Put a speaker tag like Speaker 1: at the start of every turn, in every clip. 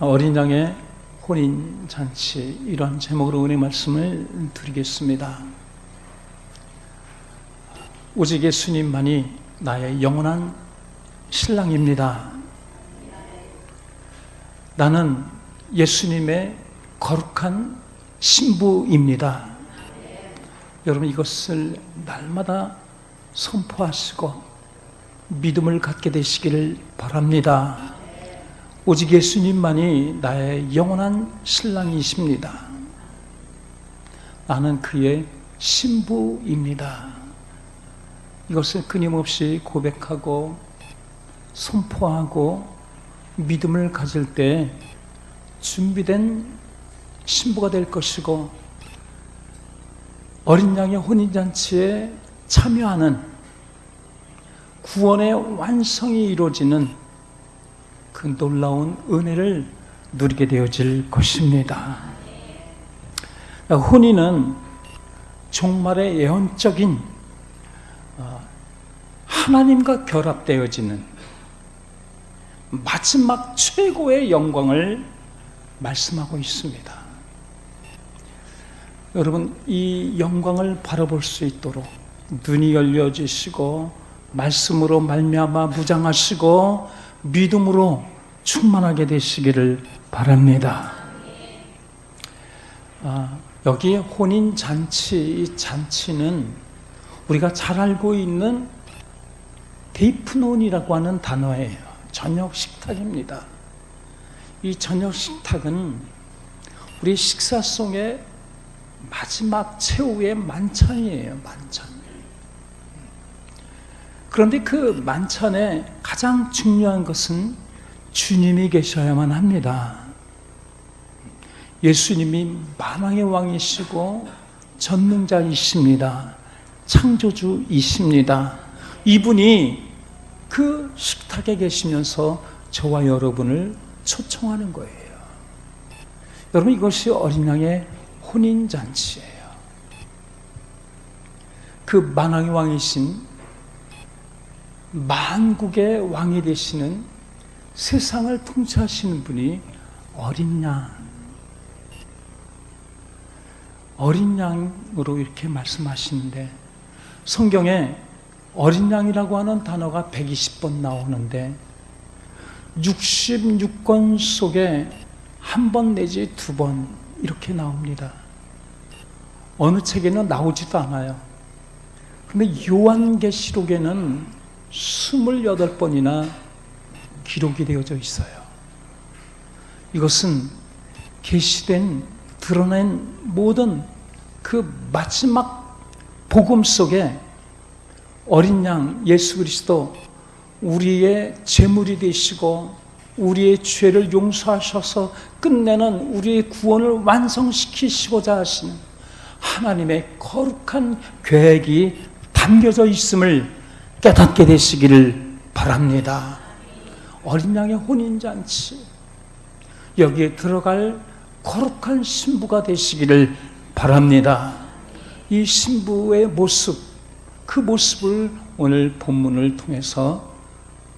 Speaker 1: 어린 양의 혼인잔치, 이러한 제목으로 은혜 말씀을 드리겠습니다. 오직 예수님만이 나의 영원한 신랑입니다. 나는 예수님의 거룩한 신부입니다. 여러분, 이것을 날마다 선포하시고 믿음을 갖게 되시기를 바랍니다. 오직 예수님만이 나의 영원한 신랑이십니다. 나는 그의 신부입니다. 이것을 끊임없이 고백하고 선포하고 믿음을 가질 때 준비된 신부가 될 것이고, 어린 양의 혼인잔치에 참여하는 구원의 완성이 이루어지는 그 놀라운 은혜를 누리게 되어질 것입니다. 혼인은 종말의 예언적인 하나님과 결합되어지는 마지막 최고의 영광을 말씀하고 있습니다. 여러분, 이 영광을 바라볼 수 있도록 눈이 열려지시고 말씀으로 말미암아 무장하시고 믿음으로 충만하게 되시기를 바랍니다. 여기 혼인잔치, 이 잔치는 우리가 잘 알고 있는 데이프논이라고 하는 단어예요. 저녁 식탁입니다. 이 저녁 식탁은 우리 식사송의 마지막 최후의 만찬이에요. 만찬. 그런데 그 만찬에 가장 중요한 것은 주님이 계셔야만 합니다. 예수님이 만왕의 왕이시고 전능자이십니다. 창조주이십니다. 이분이 그 식탁에 계시면서 저와 여러분을 초청하는 거예요. 여러분, 이것이 어린 양의 혼인잔치예요. 그 만왕의 왕이신, 만국의 왕이 되시는, 세상을 통치하시는 분이 어린 양, 어린 양으로 이렇게 말씀하시는데, 성경에 어린 양이라고 하는 단어가 120번 나오는데 66권 속에 한 번 내지 두 번 이렇게 나옵니다. 어느 책에는 나오지도 않아요. 그런데 요한계시록에는 28번이나 기록이 되어져 있어요. 이것은 계시된, 드러낸 모든 그 마지막 복음 속에 어린 양 예수 그리스도, 우리의 제물이 되시고 우리의 죄를 용서하셔서 끝내는 우리의 구원을 완성시키시고자 하시는 하나님의 거룩한 계획이 담겨져 있음을 깨닫게 되시기를 바랍니다. 어린 양의 혼인잔치, 여기에 들어갈 거룩한 신부가 되시기를 바랍니다. 이 신부의 모습, 그 모습을 오늘 본문을 통해서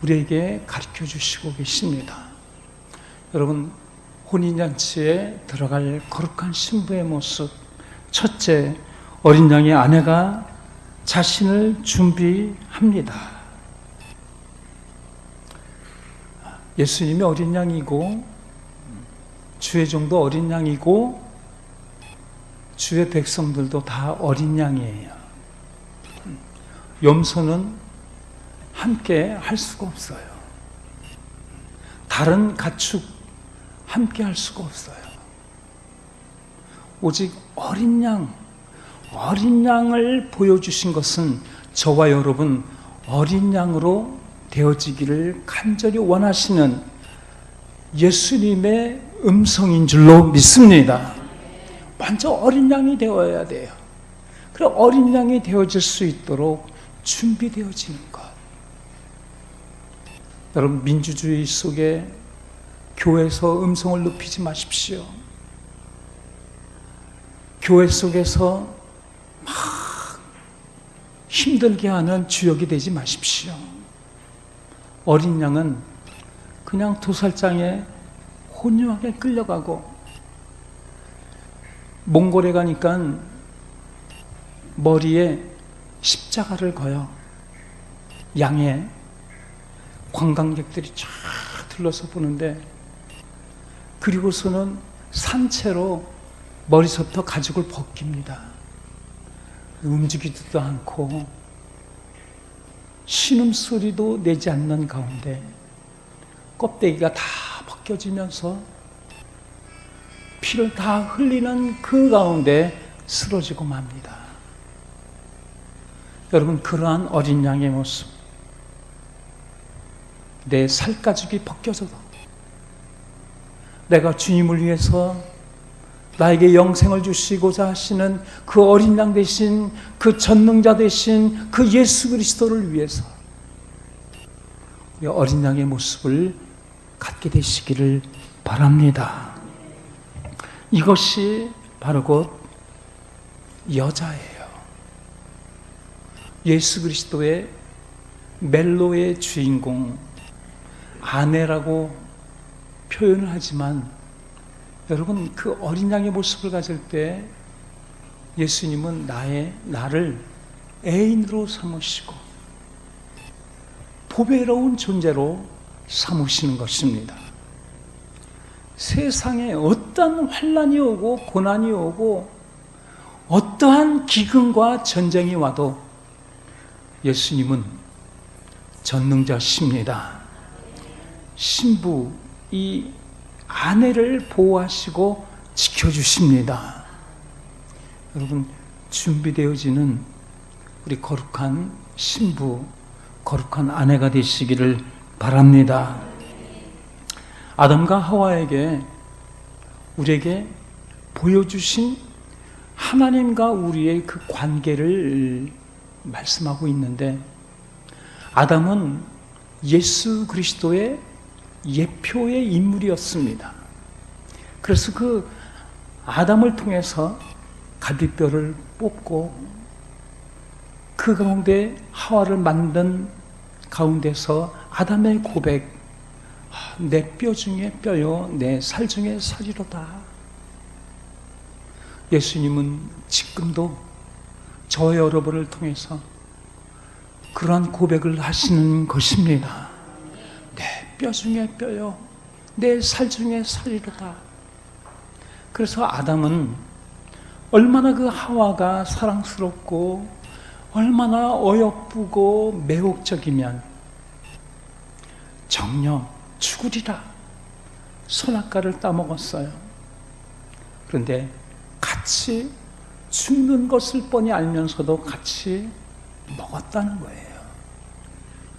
Speaker 1: 우리에게 가르쳐 주시고 계십니다. 여러분, 혼인잔치에 들어갈 거룩한 신부의 모습, 첫째, 어린 양의 아내가 자신을 준비합니다. 예수님이 어린 양이고 주의 종도 어린 양이고 주의 백성들도 다 어린 양이에요. 염소는 함께 할 수가 없어요. 다른 가축 함께 할 수가 없어요. 오직 어린 양을 보여주신 것은 저와 여러분 어린 양으로 되어지기를 간절히 원하시는 예수님의 음성인 줄로 믿습니다. 먼저 어린 양이 되어야 돼요. 그래, 어린 양이 되어질 수 있도록 준비되어지는 것. 여러분, 민주주의 속에 교회에서 음성을 높이지 마십시오. 교회 속에서 막 힘들게 하는 주역이 되지 마십시오. 어린 양은 그냥 도살장에 혼유하게 끌려가고, 몽골에 가니까 머리에 십자가를 거요. 양에 관광객들이 쫙 둘러서 보는데, 그리고서는 산채로 머리서부터 가죽을 벗깁니다. 움직이지도 않고 신음소리도 내지 않는 가운데 껍데기가 다 벗겨지면서 피를 다 흘리는 그 가운데 쓰러지고 맙니다. 여러분, 그러한 어린 양의 모습, 내 살가죽이 벗겨져도 내가 주님을 위해서 나에게 영생을 주시고자 하시는 그 어린 양 되신, 그 전능자 되신 그 예수 그리스도를 위해서 우리 어린 양의 모습을 갖게 되시기를 바랍니다. 이것이 바로 곧 여자예요. 예수 그리스도의 멜로의 주인공, 아내라고 표현을 하지만, 여러분, 그 어린 양의 모습을 가질 때 예수님은 나를 애인으로 삼으시고 보배로운 존재로 삼으시는 것입니다. 세상에 어떠한 환난이 오고 고난이 오고 어떠한 기근과 전쟁이 와도 예수님은 전능자십니다. 신부, 이 아내를 보호하시고 지켜주십니다. 여러분, 준비되어지는 우리 거룩한 신부, 거룩한 아내가 되시기를 바랍니다. 아담과 하와에게, 우리에게 보여주신 하나님과 우리의 그 관계를 말씀하고 있는데, 아담은 예수 그리스도의 예표의 인물이었습니다. 그래서 그 아담을 통해서 갈빗뼈를 뽑고 그 가운데 하와를 만든 가운데서 아담의 고백, 내 뼈 중에 뼈요 내 살 중에 살이로다. 예수님은 지금도 저 여러분을 통해서 그러한 고백을 하시는 것입니다. 내 뼈 중에 뼈요 내 살 중에 살이로다. 그래서 아담은 얼마나 그 하와가 사랑스럽고 얼마나 어여쁘고 매혹적이면 정녕 죽으리라 선악과를 따먹었어요. 그런데 같이 죽는 것을 뻔히 알면서도 같이 먹었다는 거예요.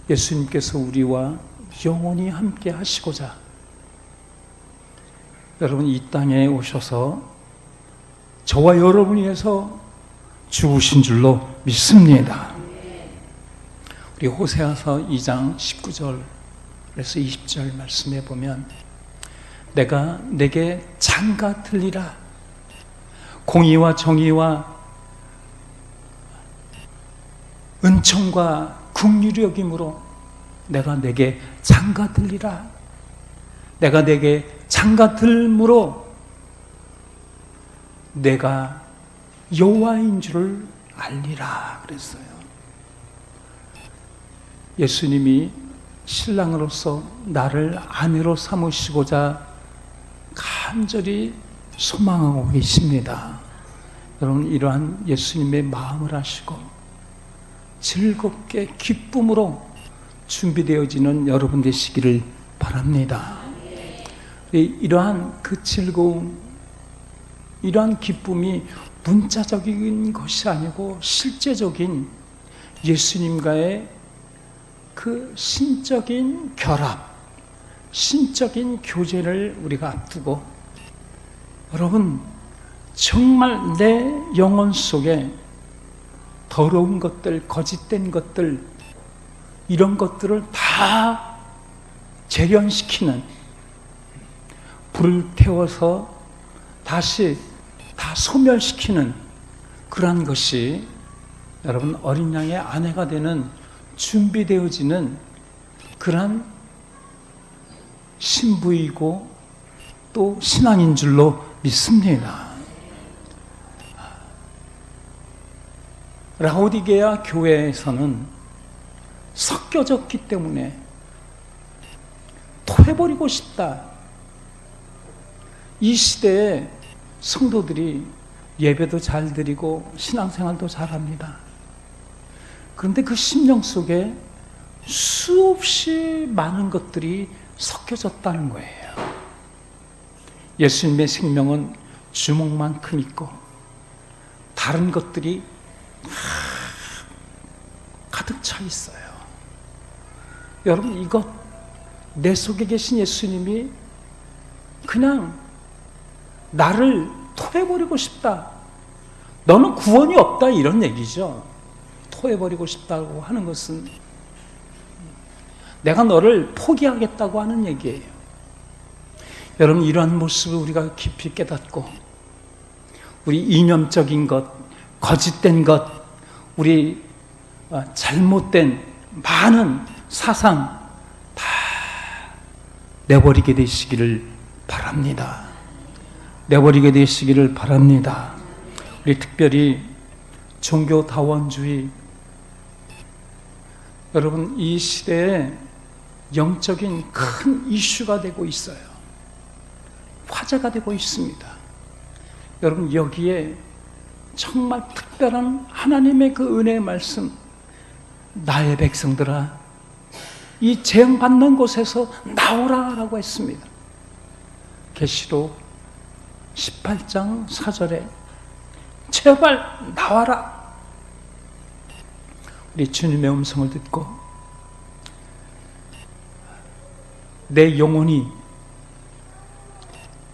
Speaker 1: 예수님께서 우리와 영원히 함께 하시고자 여러분 이 땅에 오셔서 저와 여러분 위해서 죽으신 줄로 믿습니다. 우리 호세아서 2장 19절에서 20절 말씀해 보면, 내가 내게 장가 들리라, 공의와 정의와 은총과 긍휼이 여김으로 내가 내게 장가 들리라. 내가 내게 장가 들므로 내가 여호와인 줄을 알리라 그랬어요. 예수님이 신랑으로서 나를 아내로 삼으시고자 간절히 소망하고 계십니다. 여러분, 이러한 예수님의 마음을 아시고 즐겁게 기쁨으로 준비되어지는 여러분 되시기를 바랍니다. 이러한 그 즐거움, 이러한 기쁨이 문자적인 것이 아니고 실제적인 예수님과의 그 신적인 결합, 신적인 교제를 우리가 앞두고, 여러분 정말 내 영혼 속에 더러운 것들, 거짓된 것들, 이런 것들을 다 재련시키는, 불을 태워서 다시 다 소멸시키는 그러한 것이 여러분 어린 양의 아내가 되는 준비되어지는 그러한 신부이고 또 신앙인 줄로 믿습니다. 라오디게아 교회에서는 섞여졌기 때문에 토해버리고 싶다. 이 시대에 성도들이 예배도 잘 드리고 신앙생활도 잘합니다. 그런데 그 심령 속에 수없이 많은 것들이 섞여졌다는 거예요. 예수님의 생명은 주먹만큼 있고 다른 것들이 가득 차 있어요. 여러분, 이것 내 속에 계신 예수님이 그냥 나를 토해버리고 싶다, 너는 구원이 없다, 이런 얘기죠. 토해버리고 싶다고 하는 것은 내가 너를 포기하겠다고 하는 얘기예요. 여러분, 이러한 모습을 우리가 깊이 깨닫고 우리 이념적인 것, 거짓된 것, 우리 잘못된 많은 사상 다 내버리게 되시기를 바랍니다. 내버리게 되시기를 바랍니다. 우리 특별히 종교다원주의, 여러분, 이 시대에 영적인 큰 이슈가 되고 있어요. 화제가 되고 있습니다. 여러분, 여기에 정말 특별한 하나님의 그 은혜의 말씀, 나의 백성들아 이 재앙받는 곳에서 나오라 라고 했습니다. 계시록 18장 4절에 제발 나와라. 우리 주님의 음성을 듣고 내 영혼이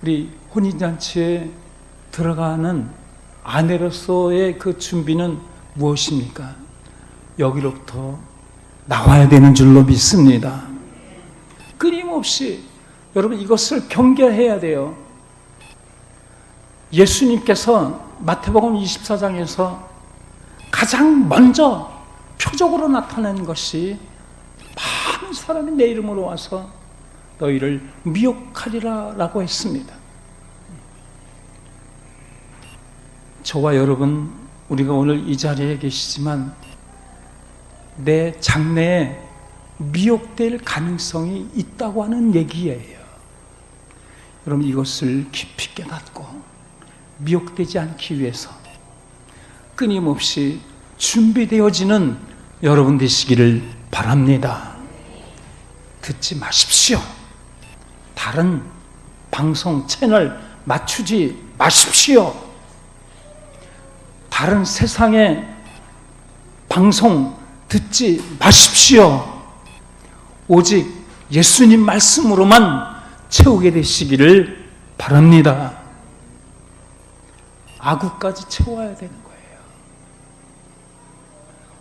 Speaker 1: 우리 혼인잔치에 들어가는 아내로서의 그 준비는 무엇입니까? 여기로부터 나와야 되는 줄로 믿습니다. 끊임없이 여러분 이것을 경계해야 돼요. 예수님께서 마태복음 24장에서 가장 먼저 표적으로 나타낸 것이 많은 사람이 내 이름으로 와서 너희를 미혹하리라 라고 했습니다. 저와 여러분, 우리가 오늘 이 자리에 계시지만 내 장래에 미혹될 가능성이 있다고 하는 얘기예요. 여러분, 이것을 깊이 깨닫고 미혹되지 않기 위해서 끊임없이 준비되어지는 여러분 되시기를 바랍니다. 듣지 마십시오. 다른 방송 채널 맞추지 마십시오. 다른 세상의 방송 듣지 마십시오. 오직 예수님 말씀으로만 채우게 되시기를 바랍니다. 아구까지 채워야 되는 거예요.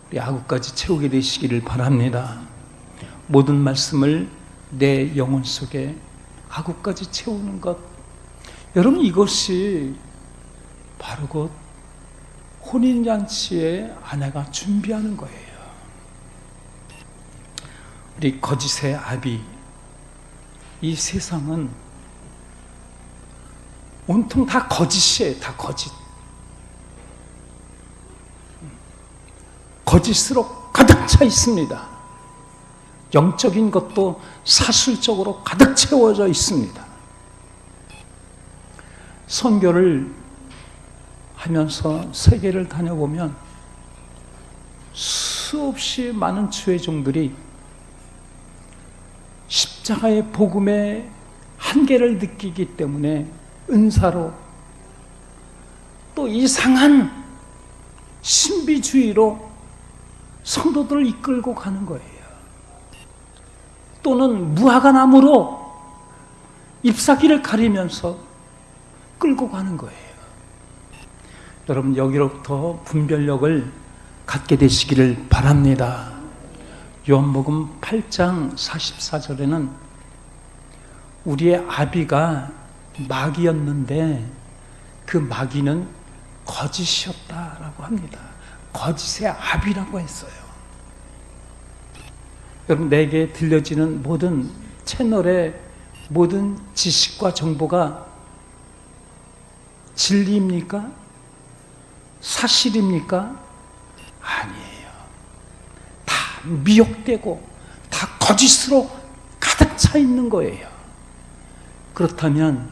Speaker 1: 우리 아구까지 채우게 되시기를 바랍니다. 모든 말씀을 내 영혼 속에 아구까지 채우는 것, 여러분, 이것이 바로 곧 혼인잔치에 아내가 준비하는 거예요. 우리 거짓의 아비, 이 세상은 온통 다 거짓이에요. 다 거짓. 거짓으로 가득 차 있습니다. 영적인 것도 사실적으로 가득 채워져 있습니다. 선교를 하면서 세계를 다녀보면 수없이 많은 주의종들이 십자가의 복음의 한계를 느끼기 때문에 은사로 또 이상한 신비주의로 성도들을 이끌고 가는 거예요. 또는 무화과나무로 잎사귀를 가리면서 끌고 가는 거예요. 여러분, 여기로부터 분별력을 갖게 되시기를 바랍니다. 요한복음 8장 44절에는 우리의 아비가 마귀였는데 그 마귀는 거짓이었다라고 합니다. 거짓의 아비라고 했어요. 여러분, 내게 들려지는 모든 채널의 모든 지식과 정보가 진리입니까? 사실입니까? 아니에요. 다 미혹되고 다 거짓으로 가득 차 있는 거예요. 그렇다면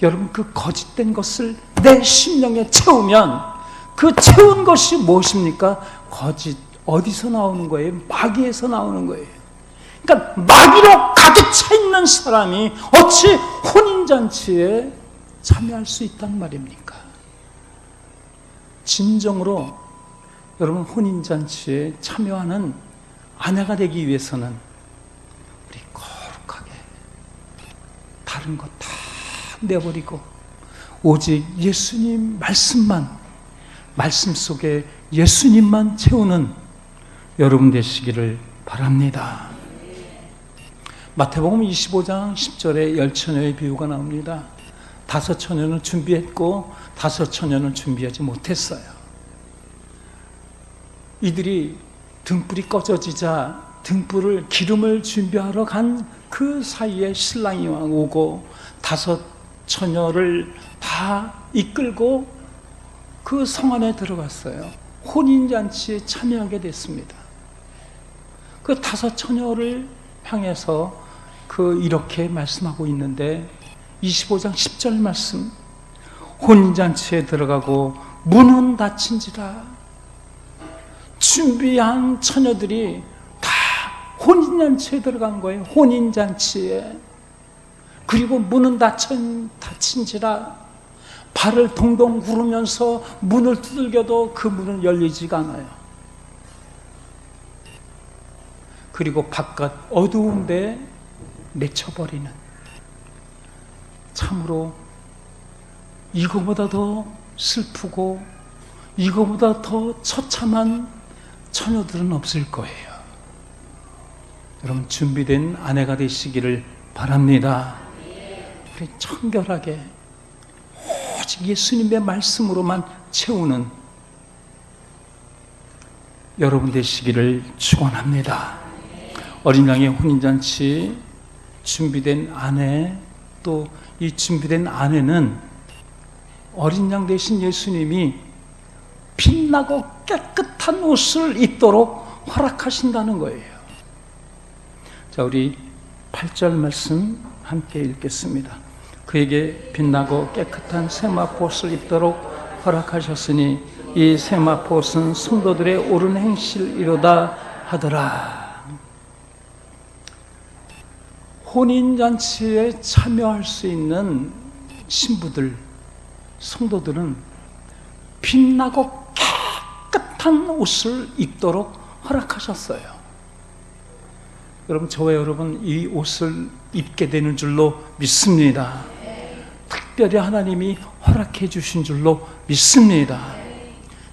Speaker 1: 여러분, 그 거짓된 것을 내 심령에 채우면 그 채운 것이 무엇입니까? 거짓. 어디서 나오는 거예요? 마귀에서 나오는 거예요. 그러니까 마귀로 가득 차 있는 사람이 어찌 혼인잔치에 참여할 수 있단 말입니까? 진정으로 여러분, 혼인잔치에 참여하는 아내가 되기 위해서는 우리 거룩하게 다른 것 다 내버리고 오직 예수님 말씀만, 말씀 속에 예수님만 채우는 여러분 되시기를 바랍니다. 마태복음 25장 10절에 10처녀의 비유가 나옵니다. 5처녀는 준비했고 5처녀는 준비하지 못했어요. 이들이 등불이 꺼져지자 등불을 기름을 준비하러 간 그 사이에 신랑이 오고 5처녀를 다 이끌고 그 성 안에 들어갔어요. 혼인잔치에 참여하게 됐습니다. 그 5처녀를 향해서 이렇게 말씀하고 있는데 25장 10절 말씀, 혼인잔치에 들어가고 문은 닫힌지라. 준비한 처녀들이 다 혼인잔치에 들어간 거예요. 혼인잔치에. 그리고 문은 닫힌지라. 발을 동동 구르면서 문을 두들겨도 그 문은 열리지가 않아요. 그리고 바깥 어두운 데에 맺혀버리는, 참으로 이거보다 더 슬프고 이거보다 더 처참한 처녀들은 없을 거예요. 여러분, 준비된 아내가 되시기를 바랍니다. 우리 청결하게 오직 예수님의 말씀으로만 채우는 여러분 되시기를 축원합니다. 어린 양의 혼인잔치 준비된 아내, 또 이 준비된 아내는 어린 양 되신 예수님이 빛나고 깨끗한 옷을 입도록 허락하신다는 거예요. 자, 우리 8절 말씀 함께 읽겠습니다. 그에게 빛나고 깨끗한 세마포옷을 입도록 허락하셨으니 이 세마포옷은 성도들의 옳은 행실이로다 하더라. 혼인잔치에 참여할 수 있는 신부들, 성도들은 빛나고 깨끗한 옷을 입도록 허락하셨어요. 여러분, 저와 여러분 이 옷을 입게 되는 줄로 믿습니다. 특별히 하나님이 허락해 주신 줄로 믿습니다.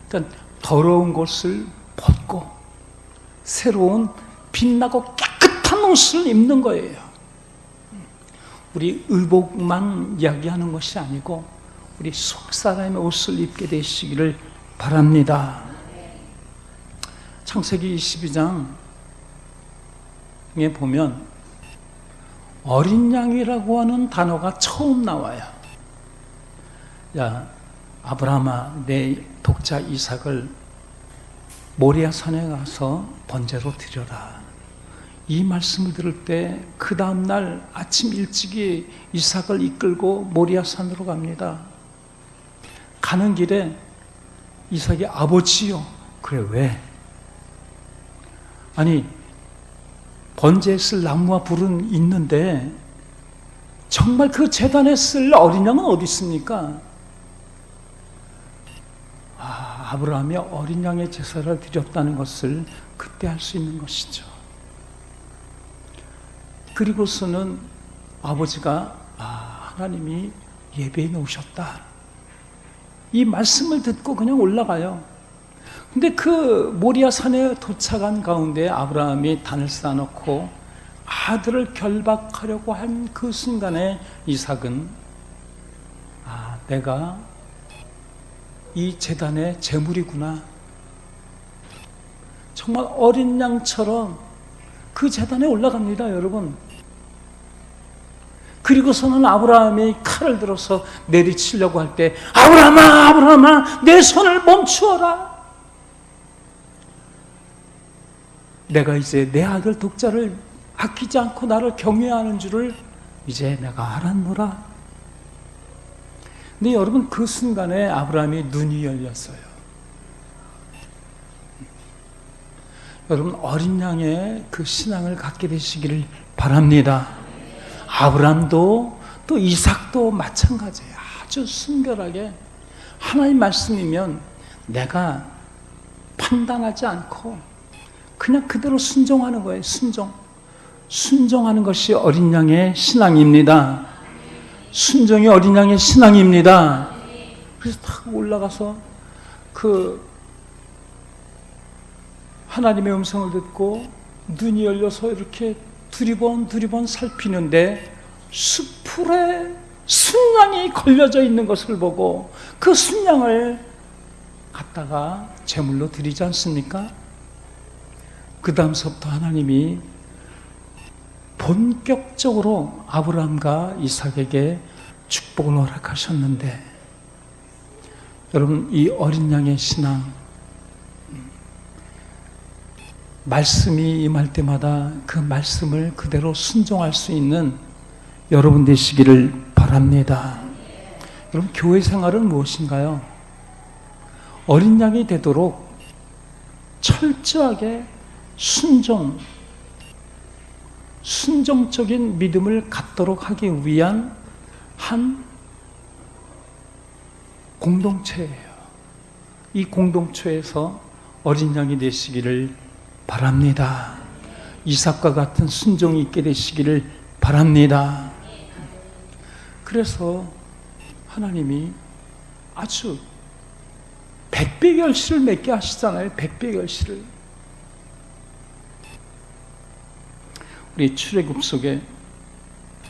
Speaker 1: 일단 더러운 것을 벗고 새로운 빛나고 깨끗한 옷을 입는 거예요. 우리 의복만 이야기하는 것이 아니고 우리 속사람의 옷을 입게 되시기를 바랍니다. 창세기 22장에 보면 어린 양이라고 하는 단어가 처음 나와요. 야, 아브라함아, 내 독자 이삭을 모리아 산에 가서 번제로 드려라. 이 말씀을 들을 때 그 다음날 아침 일찍이 이삭을 이끌고 모리아 산으로 갑니다. 가는 길에 이삭이 아버지요. 그래, 왜? 아니, 번제에 쓸 나무와 불은 있는데 정말 그 제단에 쓸 어린 양은 어디 있습니까? 아브라함이 어린 양의 제사를 드렸다는 것을 그때 할 수 있는 것이죠. 그리고서는 아버지가 하나님이 예배해 놓으셨다, 이 말씀을 듣고 그냥 올라가요. 근데 그 모리아 산에 도착한 가운데 아브라함이 단을 쌓아놓고 아들을 결박하려고 한 그 순간에 이삭은 내가 이 제단의 제물이구나, 정말 어린 양처럼 그 제단에 올라갑니다. 여러분, 그리고서는 아브라함이 칼을 들어서 내리치려고 할 때 아브라함아 아브라함아 내 손을 멈추어라. 내가 이제 내 아들 독자를 아끼지 않고 나를 경외하는 줄을 이제 내가 알았노라. 근데 여러분 그 순간에 아브라함이 눈이 열렸어요. 여러분 어린 양의 그 신앙을 갖게 되시기를 바랍니다. 아브라함도 또 이삭도 마찬가지예요. 아주 순결하게 하나님 말씀이면 내가 판단하지 않고 그냥 그대로 순종하는 거예요. 순종하는 것이 어린 양의 신앙입니다. 순종이 어린 양의 신앙입니다. 그래서 탁 올라가서 그 하나님의 음성을 듣고 눈이 열려서 이렇게 두리번 살피는데 수풀에 순양이 걸려져 있는 것을 보고 그 순양을 갖다가 제물로 드리지 않습니까? 그 다음서부터 하나님이 본격적으로 아브라함과 이삭에게 축복을 허락하셨는데, 여러분 이 어린 양의 신앙, 말씀이 임할 때마다 그 말씀을 그대로 순종할 수 있는 여러분 되시기를 바랍니다. 여러분 교회 생활은 무엇인가요? 어린 양이 되도록 철저하게 순종적인 믿음을 갖도록 하기 위한 한 공동체예요. 이 공동체에서 어린 양이 되시기를 바랍니다. 이삭과 같은 순종이 있게 되시기를 바랍니다. 그래서 하나님이 아주 100배 결실을 맺게 하시잖아요. 100배 결실을. 우리 출애굽 속에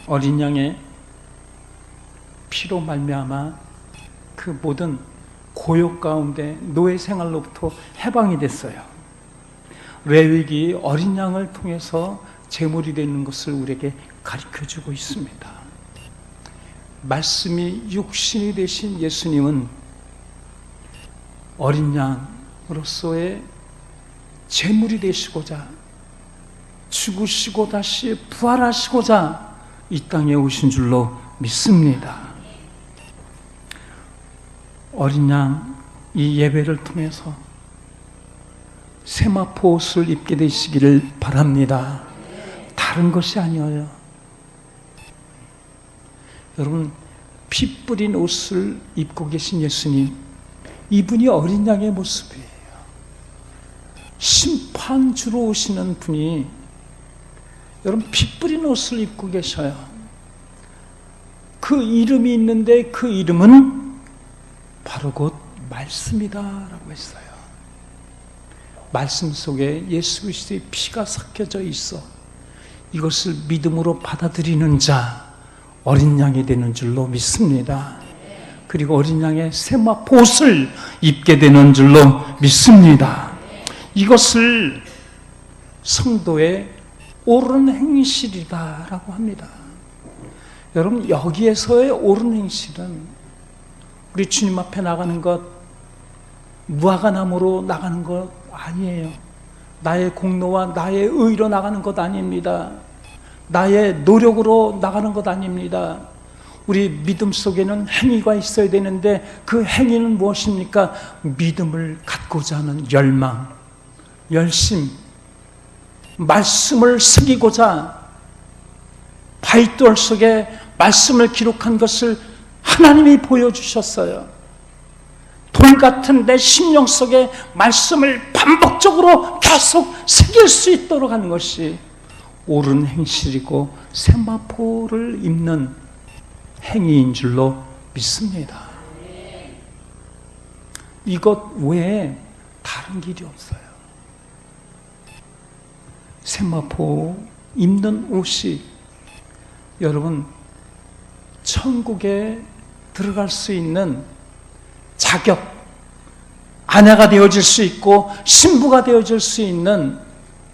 Speaker 1: 어린 양의 피로 말미암아 그 모든 고욕 가운데 노예 생활로부터 해방이 됐어요. 레위기 어린 양을 통해서 제물이 되는 것을 우리에게 가르쳐주고 있습니다. 말씀이 육신이 되신 예수님은 어린 양으로서의 제물이 되시고자 죽으시고 다시 부활하시고자 이 땅에 오신 줄로 믿습니다. 어린 양 이 예배를 통해서 세마포 옷을 입게 되시기를 바랍니다. 다른 것이 아니에요. 여러분 피 뿌린 옷을 입고 계신 예수님, 이분이 어린 양의 모습이에요. 심판주로 오시는 분이 여러분 피 뿌린 옷을 입고 계셔요. 그 이름이 있는데 그 이름은 바로 곧 말씀이다 라고 했어요. 말씀 속에 예수 그리스도의 피가 섞여져 있어 이것을 믿음으로 받아들이는 자 어린 양이 되는 줄로 믿습니다. 그리고 어린 양의 세마포 옷을 입게 되는 줄로 믿습니다. 이것을 성도의 옳은 행실이다라고 합니다. 여러분 여기에서의 옳은 행실은 우리 주님 앞에 나가는 것, 무화과나무로 나가는 것 아니에요. 나의 공로와 나의 의로 나가는 것 아닙니다. 나의 노력으로 나가는 것 아닙니다. 우리 믿음 속에는 행위가 있어야 되는데 그 행위는 무엇입니까? 믿음을 갖고자 하는 열망, 열심, 말씀을 새기고자 바위돌 속에 말씀을 기록한 것을 하나님이 보여주셨어요. 돌 같은 내 심령 속에 말씀을 반복적으로 계속 새길 수 있도록 하는 것이 옳은 행실이고 세마포를 입는 행위인 줄로 믿습니다. 이것 외에 다른 길이 없어요. 세마포 입는 옷이 여러분 천국에 들어갈 수 있는 자격, 아내가 되어질 수 있고 신부가 되어질 수 있는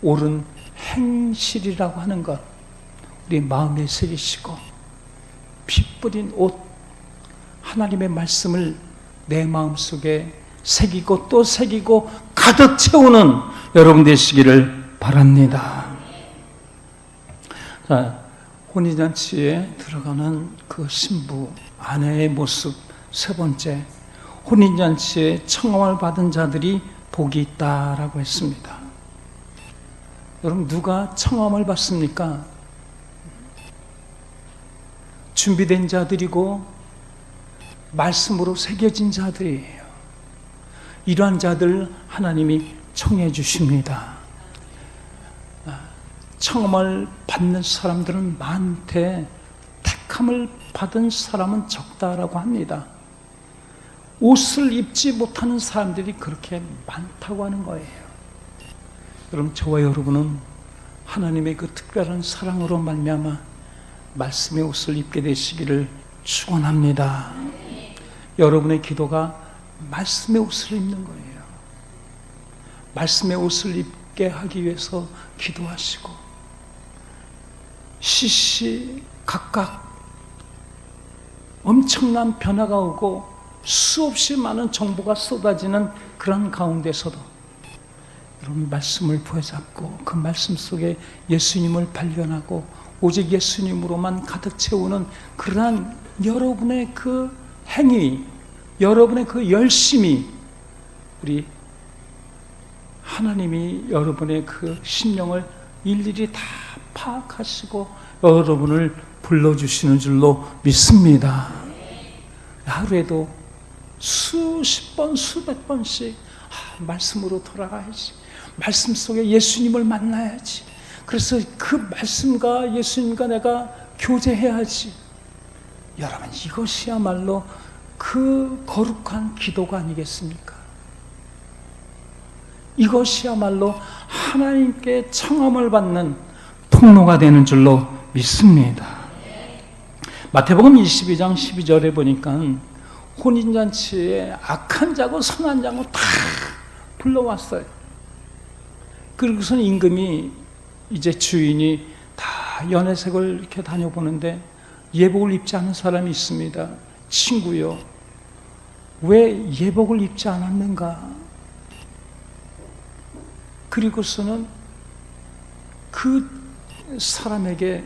Speaker 1: 옳은 행실이라고 하는 것 우리 마음에 새기시고 피 뿌린 옷, 하나님의 말씀을 내 마음속에 새기고 또 새기고 가득 채우는 여러분 되시기를 바랍니다. 자, 혼인잔치에 들어가는 그 신부, 아내의 모습. 세 번째, 혼인잔치에 청함을 받은 자들이 복이 있다라고 했습니다. 여러분, 누가 청함을 받습니까? 준비된 자들이고 말씀으로 새겨진 자들이에요. 이러한 자들 하나님이 청해 주십니다. 청함을 받는 사람들은 많되 택함을 받은 사람은 적다라고 합니다. 옷을 입지 못하는 사람들이 그렇게 많다고 하는 거예요. 여러분, 저와 여러분은 하나님의 그 특별한 사랑으로 말미암아 말씀의 옷을 입게 되시기를 축원합니다. 여러분의 기도가 말씀의 옷을 입는 거예요. 말씀의 옷을 입게 하기 위해서 기도하시고 시시각각 엄청난 변화가 오고 수없이 많은 정보가 쏟아지는 그런 가운데서도 여러분 말씀을 부여잡고 그 말씀 속에 예수님을 발견하고 오직 예수님으로만 가득 채우는 그러한 여러분의 그 행위, 여러분의 그 열심이 우리 하나님이 여러분의 그 심령을 일일이 다 파악하시고 여러분을 불러주시는 줄로 믿습니다. 하루에도 수십 번, 수백 번씩 말씀으로 돌아가야지. 말씀 속에 예수님을 만나야지. 그래서 그 말씀과 예수님과 내가 교제해야지. 여러분, 이것이야말로 그 거룩한 기도가 아니겠습니까? 이것이야말로 하나님께 청함을 받는 통로가 되는 줄로 믿습니다. 마태복음 22장 12절에 보니까 혼인잔치에 악한 자고 선한 자고 다 불러왔어요. 그리고선 임금이 이제 주인이 다 연회색을 이렇게 다녀보는데 예복을 입지 않은 사람이 있습니다. 친구요, 왜 예복을 입지 않았는가? 그리고서는 그 사람에게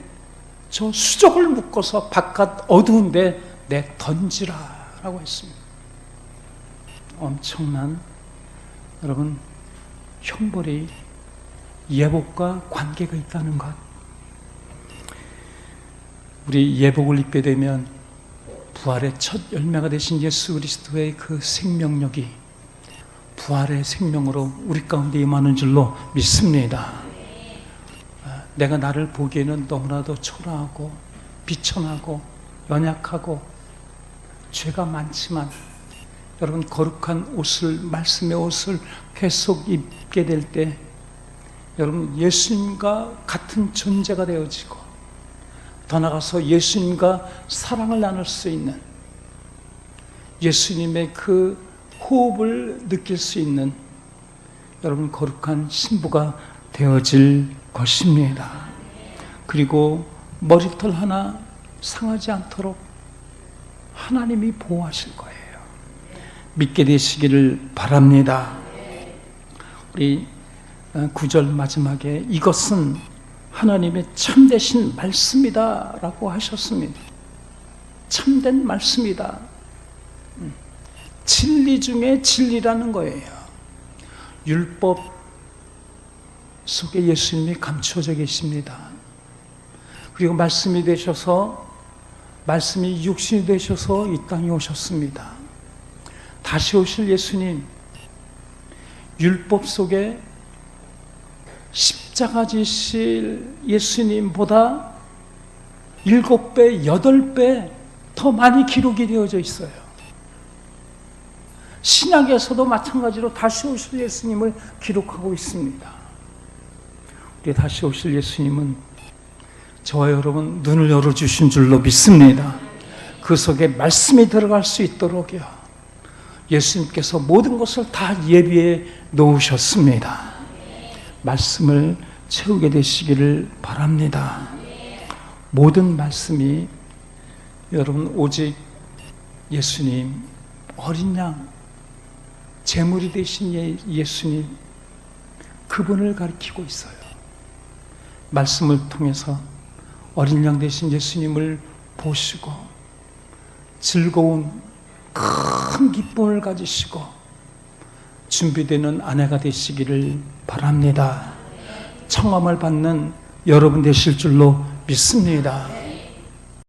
Speaker 1: 저 수족을 묶어서 바깥 어두운 데 내 던지라라고 했습니다. 엄청난 여러분 형벌이 예복과 관계가 있다는 것. 우리 예복을 입게 되면 부활의 첫 열매가 되신 예수 그리스도의 그 생명력이 부활의 생명으로 우리 가운데 임하는 줄로 믿습니다. 내가 나를 보기에는 너무나도 초라하고 비천하고 연약하고 죄가 많지만 여러분 거룩한 옷을, 말씀의 옷을 계속 입게 될 때 여러분 예수님과 같은 존재가 되어지고 더 나아가서 예수님과 사랑을 나눌 수 있는, 예수님의 그 호흡을 느낄 수 있는 여러분 거룩한 신부가 되어질 것입니다. 그리고 머리털 하나 상하지 않도록 하나님이 보호하실 거예요. 믿게 되시기를 바랍니다. 우리 9절 마지막에 이것은 하나님의 참되신 말씀이다 라고 하셨습니다. 참된 말씀이다. 진리 중에 진리라는 거예요. 율법 속에 예수님이 감추어져 계십니다. 그리고 말씀이 되셔서, 말씀이 육신이 되셔서 이 땅에 오셨습니다. 다시 오실 예수님, 율법 속에 십자가 지실 예수님보다 7배, 8배 더 많이 기록이 되어져 있어요. 신약에서도 마찬가지로 다시 오실 예수님을 기록하고 있습니다. 우리 다시 오실 예수님은 저와 여러분 눈을 열어주신 줄로 믿습니다. 그 속에 말씀이 들어갈 수 있도록요, 예수님께서 모든 것을 다 예비해 놓으셨습니다. 말씀을 채우게 되시기를 바랍니다. 모든 말씀이 여러분, 오직 예수님, 어린 양, 제물이 되신 예수님, 그분을 가리키고 있어요. 말씀을 통해서 어린 양 되신 예수님을 보시고 즐거운 큰 기쁨을 가지시고 준비되는 아내가 되시기를 바랍니다. 청함을 받는 여러분 되실 줄로 믿습니다.